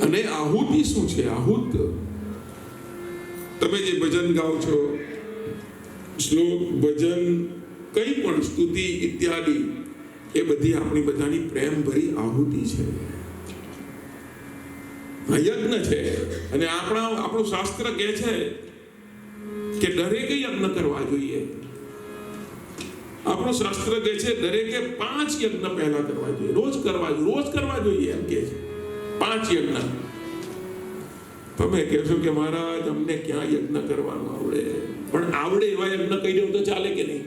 અને આહુતિ શું છે? આહુત તમે જે ભજન ગાઓ છો, શ્લોક, ભજન, કંઈ પણ સ્તુતિ ઇત્યાદિ, એ બધી આપણી બધાની પ્રેમ ભરી આહુતિ છે, યજ્ઞ છે. અને આપણું શાસ્ત્ર કહે છે કે દરેકે યજ્ઞ કરવા જોઈએ. આપણું શાસ્ત્ર કહે છે દરેકે 5 યજ્ઞ પહેલા કરવા જોઈએ, રોજ કરવા જોઈએ એમ કહે છે. 5 યજ્ઞ. તમે કહેશો કે મહારાજ અમને ક્યાં યજ્ઞ કરવાનું આવડે? પણ આવડે એવા યજ્ઞ કહી દઉં તો ચાલે કે નહીં?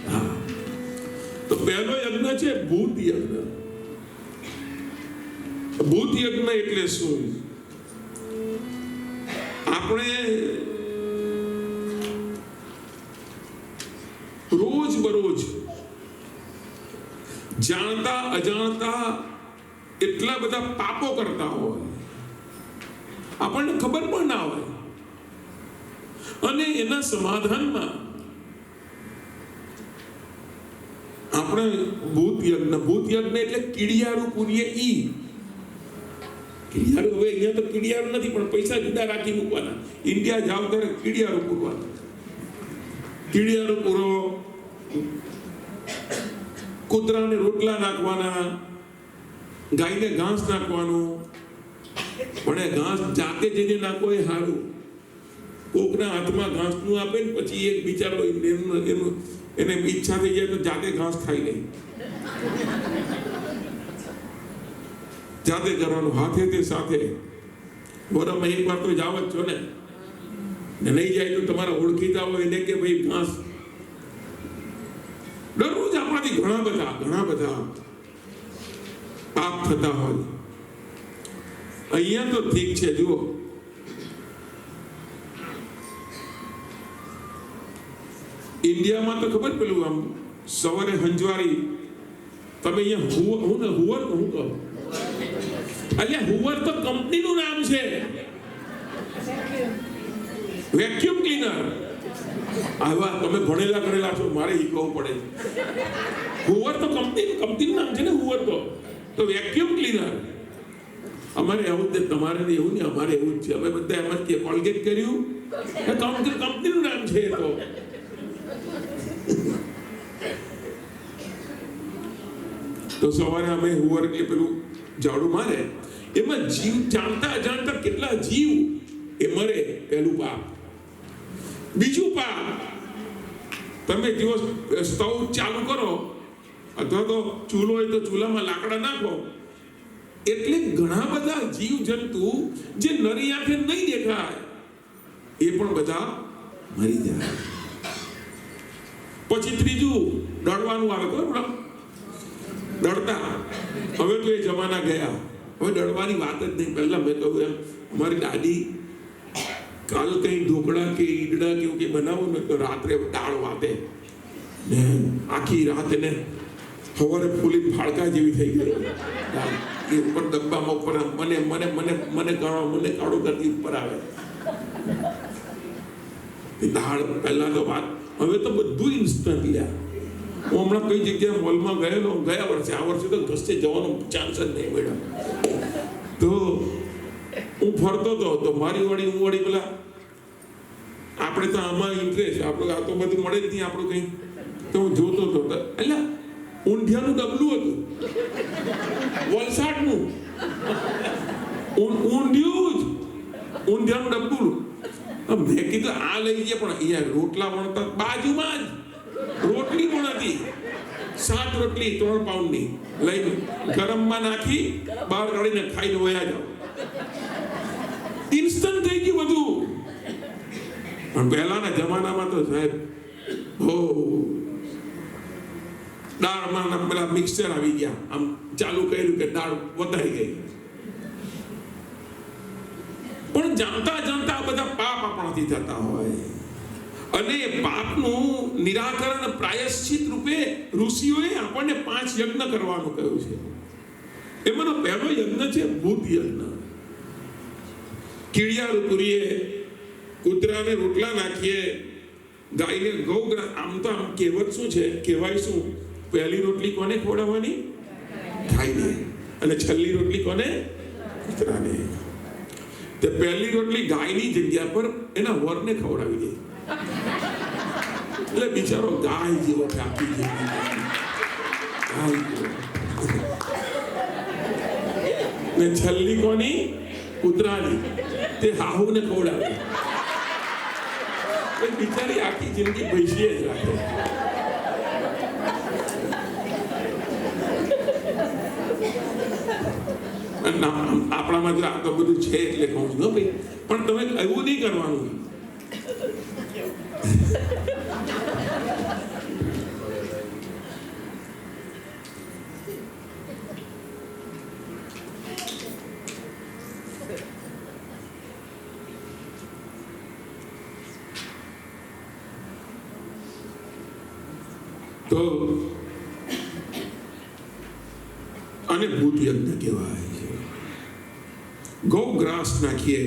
હા. તો પહેલો યજ્ઞ છે ભૂત યજ્ઞ. ભૂત યજ્ઞ એટલે શું? આપણે રોજ બરોજ જાણતા અજાણતા એટલા બધા પાપો કરતા હોય, આપણને ખબર પણ ના હોય. અને એના સમાધાનમાં આપણે ભૂત યજ્ઞ એટલે કીડિયારું પૂરીએ. કીડિયારું, હવે અહીંયા તો કીડિયારું નથી, પણ પૈસા જુદા રાખી મૂકવાના. ઇન્ડિયા જાવ ત્યારે કીડિયારું પૂરવાનું. કીડિયારું પૂરો, કૂતરાને રોટલા નાખવાના, ગાયને ઘાસ નાખવાનું. પણ એ ઘાસ જાતે જઈને નાખો એ સારું. કોકના હાથમાં ઘાસનું આપે ને પછી એક બિચારો એને ઈચ્છા થઈ જાય તો જાતે ઘાસ ખાઈ લે. જાતે કરવાનું, હાથે તે સાથે. બરાબર, એક વાર તો જાવ જ છો ને. નહીં જાય તો તમારા ઓળખીતા હોય એને કે ભાઈ ઘાસ. દરરોજ આપણાથી ઘણા બધા પાપ થતા હોય. અહીંયા તો ઠીક છે, જુઓ, ઇન્ડિયામાં તો ખબર પેલું આમ સવારે હંજવારી, તમે અહીંયા હુવર કહું કહો, એટલે હુવર તો કંપનીનું નામ છે, વેક્યુમ ક્લીનર. આવા તમે ભણેલા કરેલા છો, મારે શીખવું પડે. હુવર તો કંપનીનું નામ છે ને, હુવર તો વેક્યુમ ક્લીનર. અમારે એવું જ, તમારે એવું નહીં, અમારે એવું જ છે. અમે બધા એમ જ કે કોલગેટ કર્યું, કંપનીનું નામ છે. તો સવારે અમે હુવર કે પેલું ઝાડુ મારે, એમાં જીવ જાણતા અજાણતા કેટલા જીવ એ મરે. પહેલું પાપ. બીજું પાપ, તમે જો સ્ટવ ચાલુ કરો અથવા તો ચૂલો હોય તો ચૂલામાં લાકડા નાખો, એટલે ઘણા બધા જીવ જંતુ જે નરી આંખે નહીં દેખાય એ પણ બધા મરી જાય. પછી ત્રીજું દળવાનું આવે. બરાબર, દળતા. હવે તો એ જમાના ગયા, હવે દળવાની વાત જ નહીં. પહેલા મેં કહ્યું એમ, અમારી દાદી કાલ કઈ ઢોકળા કે ઈડડા કે એવું કે બનાવો ને તો રાત્રે દાળ વાતે ને આખી રાત ને સવારે ફૂલી ફાળકા જેવી થઈ ગઈ. એ ઉપર ડબ્બામાં ઉપર મને મને મને મને કાળો કરતી ઉપર આવે દાળ. પહેલા તો વાત, હવે તો બધું ઇન્સ્ટન્ટ લ્યા. હું હમણાં કઈ જગ્યાએ મોલમાં ગયેલો, ગયા વર્ષે, આ વર્ષે તો કશે જવાનો ચાન્સ જ નહીં મળ્યો. તો હું ફરતો હતો તો મારી વળી પેલા, આપણે તો આમાં ઇન્ટરેસ્ટ, આપણે આ તો બધું મળે જ નહીં આપણું કંઈ. તો હું જોતો હતો, એટલે ઊંધિયાનું ડબલું હતું, વલસાડનું ઊંધિયાનું ડબલું. મેં કીધું આ લઈ ગયા, પણ અહીંયા રોટલા વણતા બાજુમાં જ રોટલી પણ હતી, 7 રોટલી 3 પાઉન્ડની લઈને ગરમમાં નાખી બહાર કાઢીને ખાઈને વયા જાઓ. ઇન્સ્ટન્ટ થઈ ગયું બધું. પણ પહેલાના જમાનામાં તો સાહેબ બહુ દાળમાં પેલા મિક્સચર આવી ગયા, આમ ચાલુ કર્યું કે દાળ વધારી ગઈ. પણ જાણતા જાણતા બધા પાપ આપણાથી થતા હોય, અને પાપનું નિરાકરણ પ્રાયશ્ચિત રૂપે ઋષિઓએ આપણને 5 યજ્ઞ કરવાનું કહ્યું છે. એમાંનો પહેલો યજ્ઞ છે ભૂત યજ્ઞ. કીડિયારું પૂરીએ, કૂતરાને રોટલા નાખીએ, ગાયને ગૌગ્રાસ. આમ તો આમ કહેવત શું છે, કહેવાય શું, પહેલી રોટલી કોને ખવડાવવાની? ગાયને. અને છેલ્લી રોટલી કોને? કૂતરાને. તે પહેલી રોટલી ગાયની જગ્યા પર એના વરને ખવડાવી દે. એટલે બિચારો ગાય જેવો થાકી જાય. ને છલ્લી કોની? કૂતરાની. તે હાહુને ખવડાવે. બિચારી આખી જિંદગી ભૈંસીએ જ રાખે. આપણામાં જો આ તો બધું છે એટલે કહું છું ભાઈ, પણ તમે એવું નહીં કરવાનું. તો અને ભૂત યજ્ઞ કહેવાય છે. ગૌ ગ્રાસ નાખીએ.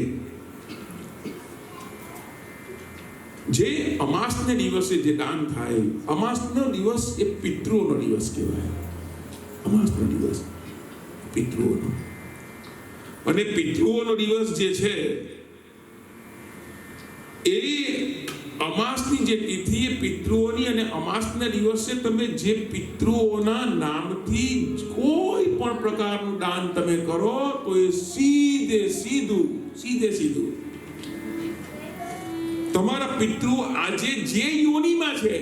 જે અમાસને દિવસે જે દાન થાય, અમાસનો દિવસ એ પિતૃઓનો દિવસ કહેવાય. અમાસનો દિવસ પિતૃઓનો. અને પિતૃઓનો દિવસ જે છે એ અમાસની જે તિથિ એ પિતૃઓની, અને અમાસના દિવસે તમે જે પિતૃઓના નામથી કોઈ પણ પ્રકારનું દાન તમે કરો તો એ સીધે સીધું તમારા પિતૃ આજે જે યોનિમાં છે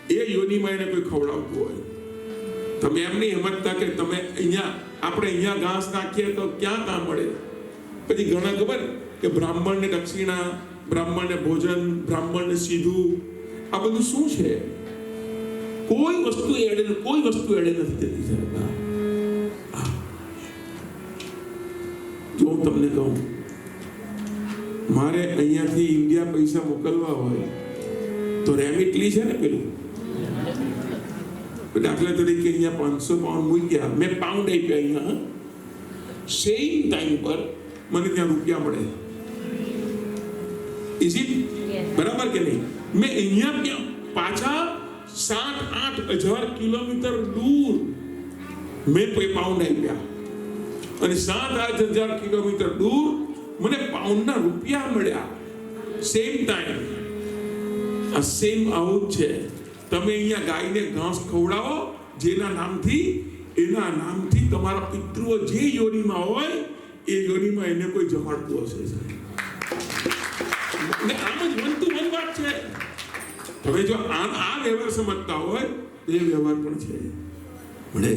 એ યોનિમાં એને કોઈ ખવડાવતું હોય, તમે એમ નહીં સમજતા કે તમે આપણે અહીંયા ઘાસ નાખીએ તો ક્યાં કામ મળે. પછી ઘણા ખબર કે બ્રાહ્મણને દક્ષિણા, બ્રાહ્મણને ભોજન, બ્રાહ્મણને સીધું, આ બધું શું છે? કોઈ વસ્તુ એડે નથી થતી. જો હું તમને કહું, મારે અહીંયાથી ઇન્ડિયા પૈસા મોકલવા હોય તો રેમિટલી છે ને પેલું, દાખલા તરીકે અહીંયા 500 પાઉન્ડ મૂક્યા, મેં પાઉન્ડ આપ્યા અહીંયા, સેમ ટાઈમ પર મને ત્યાં રૂપિયા મળે. ઇઝ ઇટ બરાબર કે નહીં? મેં અહીંયા પાછા 7-8 હજાર કિલોમીટર દૂર મેં પાઉન્ડ આપ્યા, અને 7-8 હજાર કિલોમીટર દૂર મને પાઉન્ડના રૂપિયા મળ્યા. Same time. આ સેમ આવું જ છે. તમે અહીંયા ગાયને ઘાસ ખવડાવો જેના નામથી તમારા પિતૃઓ જે યોનિમાં હોય એ યોનિમાં એને કોઈ જમાડતું હશે. આમ જ વન ટુ વન વાત છે. હવે જો આ વ્યવહાર સમજતા હોય તો એ વ્યવહાર પણ છે. મળે.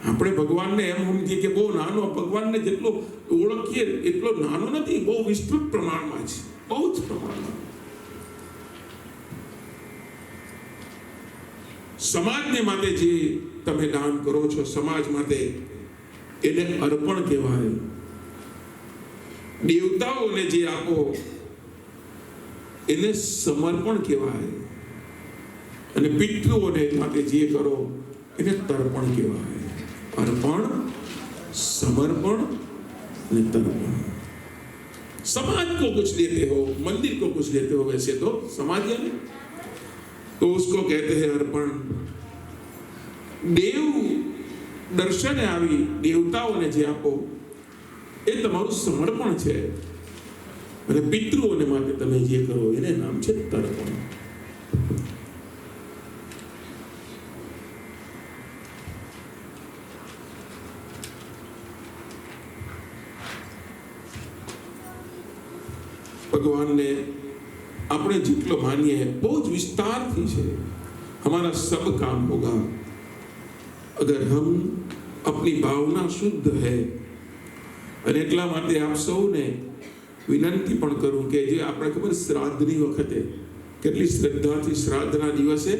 આપણે ભગવાનને એમ સમજીએ કે બહુ નાનો, ભગવાનને જેટલો ઓળખીએ એટલો નાનો નથી, બહુ વિસ્તૃત પ્રમાણમાં છે, બહુ જ પ્રમાણમાં. સમાજને માટે જે તમે દાન કરો છો, સમાજ માટે, એને અર્પણ કહેવાય. દેવતાઓને જે આપો એને સમર્પણ કહેવાય. અને પિતૃઓને માટે જે કરો એને તર્પણ કહેવાય. अर्पण, समर्पण और तर्पण. समाज को कुछ देते हो, मंदिर को कुछ देते हो, वैसे तो समाज है तो उसको कहते हैं अर्पण. देव दर्शने आवी देवताओने जे आपो એ તમારું સમર્પણ છે. અને પિતૃઓને માટે તમે જે કરો એને નામ છે તર્પણ. भगवान ने अपने जितलो मानिए बहुत विस्तार थी है. हमारा सब काम होगा अगर हम अपनी भावना शुद्ध है. અને એટલા માટે આપ સૌને વિનંતી પણ કરું કે જે આપણે ખબર શ્રાદ્ધની વખતે કેટલી શ્રદ્ધાથી શ્રાદ્ધના દિવસે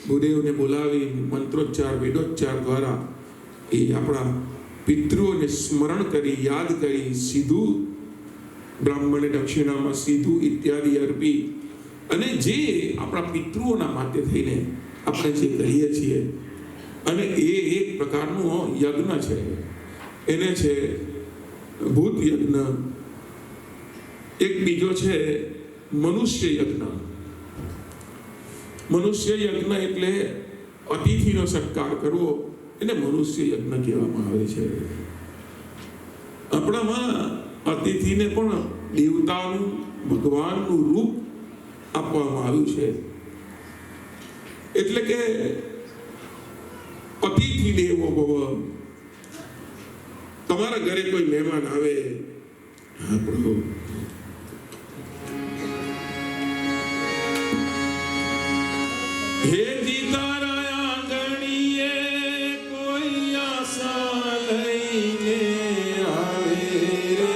ભૂદેવને બોલાવી મંત્રોચ્ચાર, વેદોચ્ચાર દ્વારા એ આપણા પિતૃઓને સ્મરણ કરી, યાદ કરી, સીધું બ્રાહ્મણને દક્ષિણામાં સીધું ઇત્યાદિ અર્પી અને જે આપણા પિતૃઓના માટે થઈને આપણે જે કહીએ છીએ અને એ એક પ્રકારનો યજ્ઞ છે. એને છે ભૂત યજ્ઞ. એક બીજો છે મનુષ્ય યજ્ઞ. મનુષ્ય યજ્ઞ એટલે અતિથિનો સત્કાર કરવો, એને મનુષ્ય યજ્ઞ કહેવામાં આવે છે. આપણામાં અતિથિને પણ દેવતાનું, ભગવાનનું રૂપ આપવામાં આવ્યું છે. એટલે કે અતિથિ દેવો ભવ. તમારા ઘરે કોઈ મહેમાન આવે, હા પ્રભુ, હે જી તારા આંગણીએ કોઈ આશા લઈને આવે રે,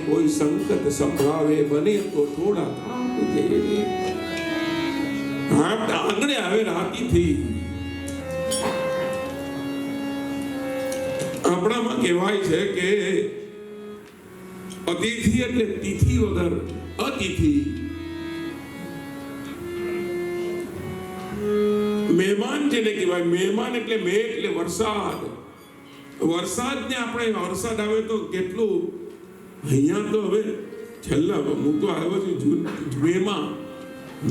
કોઈ સંકટ સંભળાવે, બને તો થોડા આપજે. આંગણે આવે રાતીથી. આપણામાં કહેવાય છે કે અતિથિ એટલે તિથિ વગર અતિથિ. મહેમાન જેને કહેવાય, મહેમાન એટલે મેઘ એટલે વરસાદ. વરસાદને આપણે વરસાદ આવે તો કેટલું, અહીંયા તો હવે છેલ્લા હું તો આવ્યો છું મેમાં,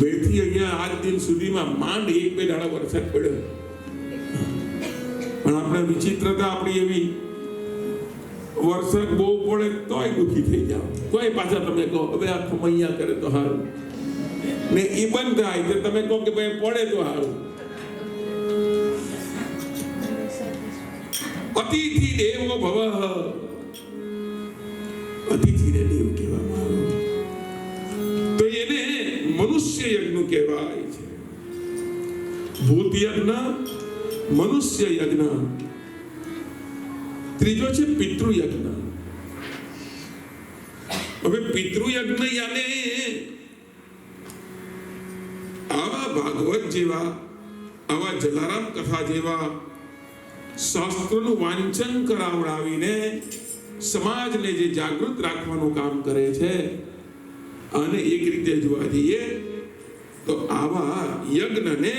મેથી અહીંયા આજ દિન સુધીમાં માંડ 1-2 દાડા વરસાદ પડ્યો. પણ આપણે વિચિત્રતા આપણી એવી, વરસાદ બહુ પડે તોય દુઃખી થઈ જાવ, તોય પાછા તમે કહો હવે આ ખમૈયા કરે તો સારું, ને એ બંધ થાય તો તમે કહો કે ભાઈ પડે તો સારું. અતિથિ દેવો ભવ. અતિથિને દેવ કહેવામાં આવે તો એને મનુષ્ય યજ્ઞ કહેવાય છે. ભૂત યજ્ઞ, મનુષ્ય યજ્ઞ. ત્રીજો છે પિતૃયજ્ઞ. હવે પિતૃયજ્ઞ યાને આવા ભાગવત જેવા, આવા જલારામ કથા જેવા શાસ્ત્રોનું વાંચન કરાવડાવીને સમાજને જે જાગૃત રાખવાનું કામ કરે છે. અને એક રીતે જોવા જઈએ તો આવા યજ્ઞને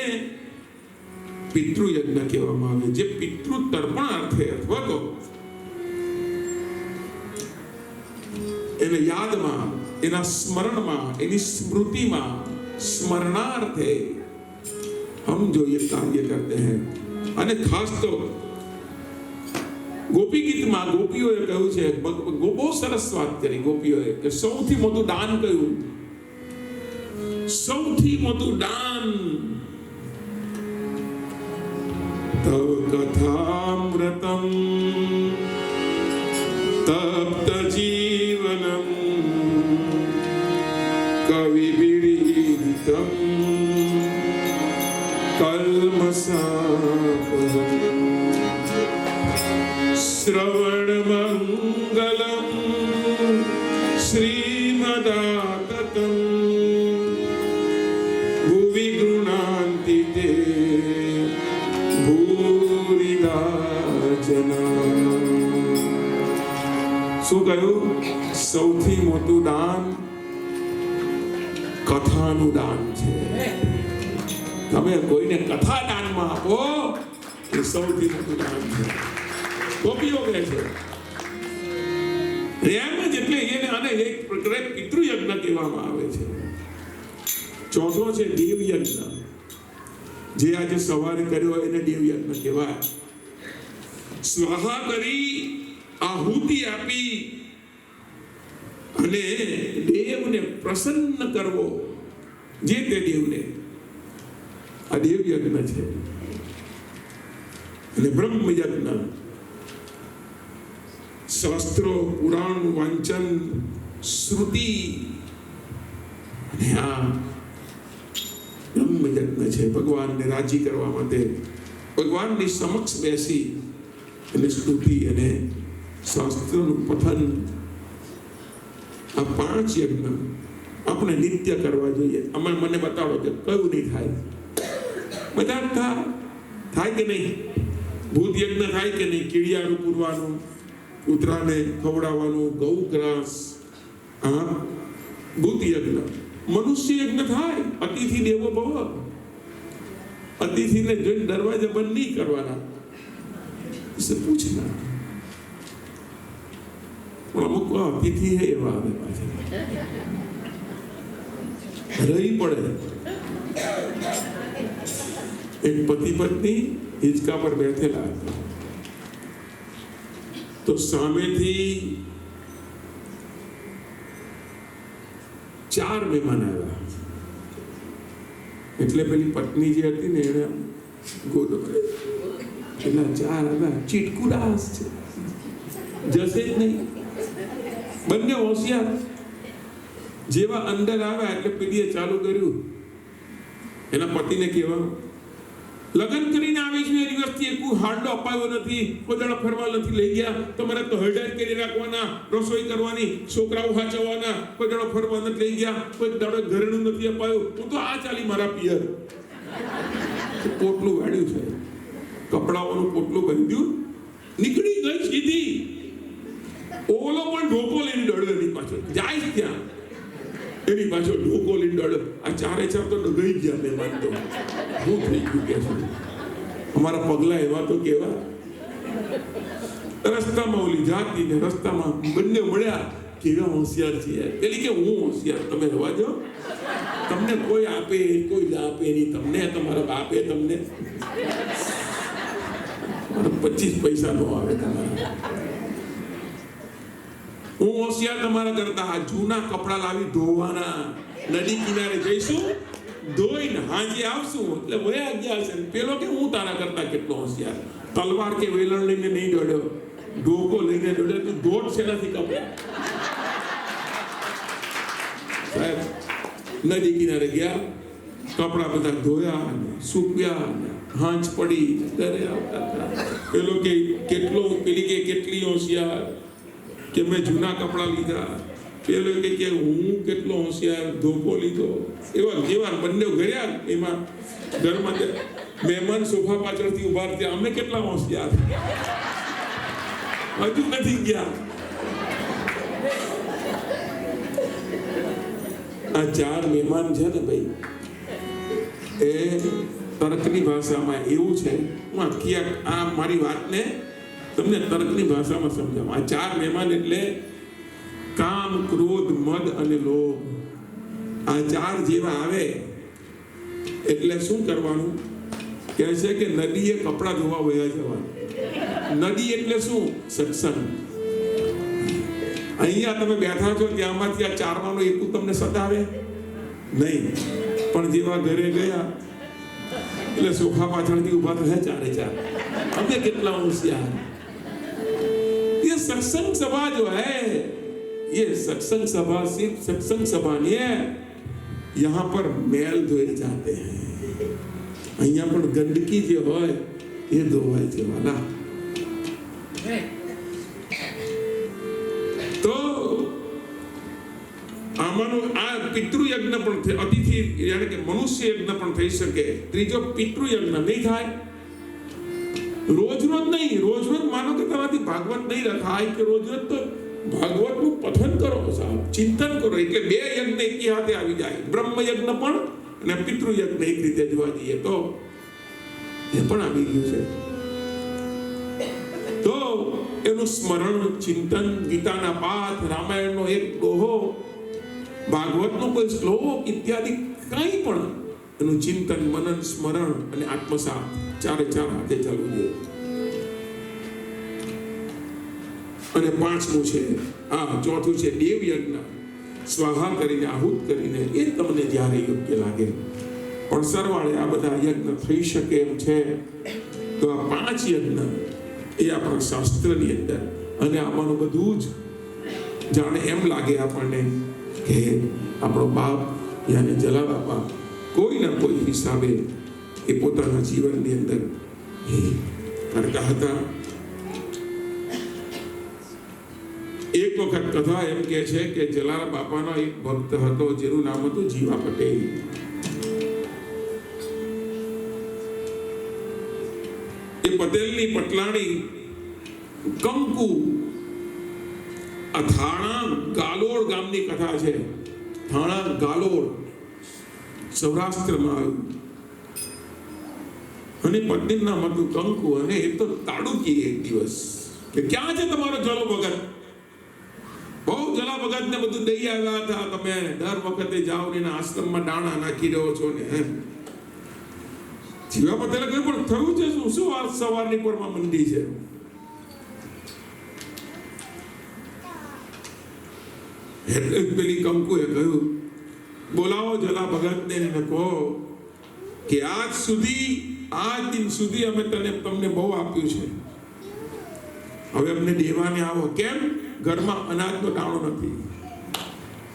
પિતૃયજ્ઞ કહેવામાં આવે, જે પિતૃ તર્પણ અર્થે અથવા તો એને યાદમાં, એના સ્મરણમાં, એની સ્મૃતિમાં, સ્મરણાર્થે હમ જો ये कार्य करते हैं. અને ખાસ તો ગોપી ગીતમાં ગોપીઓએ કહ્યું છે, બહુ સરસ વાત કરી ગોપીઓએ, કે સૌથી મોટું દાન કયું? સૌથી મોટું દાન તવ કથામૃતમ તપ્ત જીવનમ કવિ श्रवण मंगलम श्रीमदाततं भुवि गृह्णान्ति ते भूरिदा जना। શું કહ્યું? સૌથી મોટું દાન કથાનું દાન છે. તમે કોઈને કથા દાનમાં આપો એ સૌથી મોટું દાન છે. ગોપીઓ કહે છે એમ જ, એટલે એને આને એક પ્રકારે પિતૃયજ્ઞ કહેવામાં આવે છે. ચોથો છે દેવયજ્ઞ, જે આજે સવારે કર્યો એને દેવયજ્ઞ કહેવાય. સ્વાહા કરી આહુતિ આપી અને દેવને પ્રસન્ન કરવો, જે તે દેવને, આ દેવયજ્ઞ છે. અને બ્રહ્મયજ્ઞ, શાસ્ત્રો પુરાણ વાંચન શ્રુતિ, અને આ બ્રહ્મયજ્ઞ છે. ભગવાનને રાજી કરવા માટે ભગવાનની સમક્ષ બેસી અને સ્તુતિ અને શાસ્ત્રોનું પઠન, આ 5 યજ્ઞ આપણે નિત્ય કરવા જોઈએ. મને બતાવો કે કયું નહીં થાય? બધા થાય કે નહીં? ભૂત યજ્ઞ થાય કે નહીં? કીડિયારું પૂરવાનું, કૂતરાને ખવડાવવાનું, ગૌગ્રાસ, હા ભૂત યજ્ઞ. મનુષ્ય યજ્ઞ થાય, અતિથિ દેવો ભવ. અતિથિને જોઈને દરવાજા બંધ નહીં કરવાના, પૂછના. અમુક અતિથિ હે એવા આવે પાછા રહી પડે. એક પતિ પત્ની હિંચકા પર બેઠેલા હતા, તો સામેથી 4 મહેમાન આવ્યા. એટલે પેલી પત્ની જે હતી ને એને ગોદો પેલા 4 આવ્યા, ચીટકુડાસ છે, જશે જ નહીં. બંને હોશિયાર. જેવા અંદર આવ્યા એટલે પેલીએ ચાલુ કર્યું એના પતિને કહેવાનું, લગ્ન કરીને આવી છું એની વર્ષથી એક હાડો અપાયો નથી, કોઈ દાડો ફરવા નથી લઈ ગયા, તમારે તો હરડાર કરી રાખવાના, રસોઈ કરવાની, છોકરાઓ સાચવવાના, કોઈ દાડો ફરવા નથી લઈ ગયા, કોઈ દાડો ઘરેણું નથી અપાયું. હું તો આ ચાલી મારા પિયર. પોટલું વાળ્યું છે, કપડાઓનું પોટલું બાંધ્યું, નીકળી ગઈ સીધી. ઓલો પણ ઢોકો લઈને દોડ્યો એની પાછળ, જાય ત્યાં એની પાછળ ઢોકો લઈને દોડ્યો. આ 4 તો ડગઈ ગયા મહેમાન. તો શું થઈ ગયું કે છે? અમારા પગલા એવા તો કેવા. રસ્તામાં ઓલી જાતી ને રસ્તામાં બંને મળ્યા, કેવા હોશિયાર છે. પેલી કે હું હોશિયાર, તમે રહેવા દો, તમને કોઈ આપે કોઈ ના આપે નહીં, તમને તમારા બાપે તમને 25 પૈસા નો આવે તમારા. હું હોશિયાર તમારા કરતા. આ જૂના કપડા લાવી ધોવાના, નદી કિનારે જઈશું, ધોઈને હાંજે આવશું એટલે વયા ગયા છે. પેલો કે હું તારા કરતા કેટલો હોશિયાર. તલવાર કે વેલણ લઈને નહીં દોડ્યો, ઢોકો લઈને દોડ્યો. તું દોડ છે નથી કપડા. સાહેબ નદી કિનારે ગયા, કપડા બધા ધોયા, સૂક્યા, હાંજ પડી, ઘરે આવતા. પેલો કે કેટલો, પેલી કે કેટલી હોશિયાર કે મેં જૂના કપડા લીધા. પેલો કે હું કેટલો હોશિયાર, ધોકો લીધો. એવા જેવા બંને ગયા. એમાં ઘરમાં મહેમાન સોફા પાછળથી ઉભા થયા, અમે કેટલા હોશિયાર, હજુ નથી ગયા. આ 4 મહેમાન છે ને ભાઈ, એ તર્કની ભાષામાં એવું છે. હું આખી આ મારી વાતને તમને તર્કની ભાષામાં સમજાવું. આ 4 મહેમાન એટલે કામ, ક્રોધ, મદ અને લોભ. આ 4 જેવા આવે એટલે શું કરવાનું? કહે છે કે નદીએ કપડા ધોવા વયા જવાનું. નદી એટલે શું? સત્સંગ. અહીંયા તમે બેઠા છો ત્યાંમાંથી આ 4 માંનો એક તમને સતાવે નહીં. પણ જેવા ઘરે ગયા એટલે સોફા પાછળથી ઉભા થયા 4 અમે કેટલા હોશિયાર. ये सत्संग सभा जो है, ये सत्संग सभा सिर्फ सत्संग सभा नहीं है, यहाँ पर मैल धोए जाते हैं. અહીંયા પણ ગંદકી જે હોય એ ધોવાય છે વાલા. તો આમાંનો આ પિતૃયજ્ઞ પણ અતિથિ યાની કે મનુષ્ય યજ્ઞ પણ થઈ શકે. ત્રીજો પિતૃયજ્ઞ નહીં થાય. રોજ નહીં, રોજ માનો કે તમારાથી ભાગવત નહીં રખાય કે રોજ તો ભાગવતનું પઠન કરો સાહેબ, ચિંતન કરો, એટલે બે યજ્ઞ એક હાથે આવી જાય. બ્રહ્મ યજ્ઞ પણ અને પિતૃયજ્ઞ એક રીતે જોવા જઈએ તો એ પણ આવી ગયું છે. તો એનું સ્મરણ, ચિંતન, ગીતાના પાઠ, રામાયણનો એક દોહો, ભાગવતનો કોઈ શ્લોક ઇત્યાદિ કંઈ પણ એનું ચિંતન, મનન, સ્મરણ અને આત્મસાત ચારે ચાર હાથે ચાલવું જોઈએ. અને પાંચમું છે ચોથું છે દેવ યજ્ઞ. સ્વાહા કરીને, આહુત કરીને, એ તમને જ્યારે યોગ્ય લાગે. પણ સરવાળે આ બધા યજ્ઞ થઈ શકે એમ છે. તો આ 5 યજ્ઞ એ આપણા શાસ્ત્રની અંદર, અને આમાંનું બધું જ જાણે એમ લાગે આપણને કે આપણો બાપ યાને જલારાપા કોઈ ના કોઈ હિસાબે એ પોતાના જીવનની અંદર એ કરતા હતા. એક વખત કથા એમ કહે છે કે જલારામ બાપાનો એક ભક્ત હતો જેનું નામ હતું જીવા પટેલ. એ પટેલની પટલાણી કંકુ આ થાણા ગાલોડ ગામની કથા છે. થાણા ગાલોડ સૌરાષ્ટ્રમાં આવ્યું. અને પત્નીનું નામ હતું કંકુ. અને એ તો તાડુકી એક દિવસ કે ક્યાં છે તમારો જલો ભગત? બહુ જલા ભગત ને બધું દઈ આવ્યા હતા. તમે દર વખતે જાઓ ને એના આશ્રમમાં દાણા નાખી રહ્યો છો ને. જીવા પટેલે કહ્યું પણ થયું છે શું આ સવારની પરમાં મંડી છે? એટલે પેલી કંકુએ કહ્યું બોલાવો જલા ભગતને એને કહો કે આજ દિન સુધી અમે તમને બહુ આપ્યું છે, હવે અમને દેવાને આવો. કેમ? ઘરમાં અનાજનો દાણો નથી,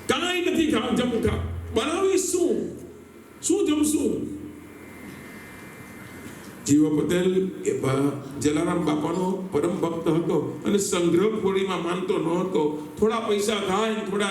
કાંઈ નથી જમતા, બનાવીશું શું જમશું? જીવા પટેલ એ જલારામ બાપાનો પરમ ભક્ત હતો અને સંગ્રહ ખોરીમાં માનતો ન હતો. થોડા પૈસા થાય, થોડા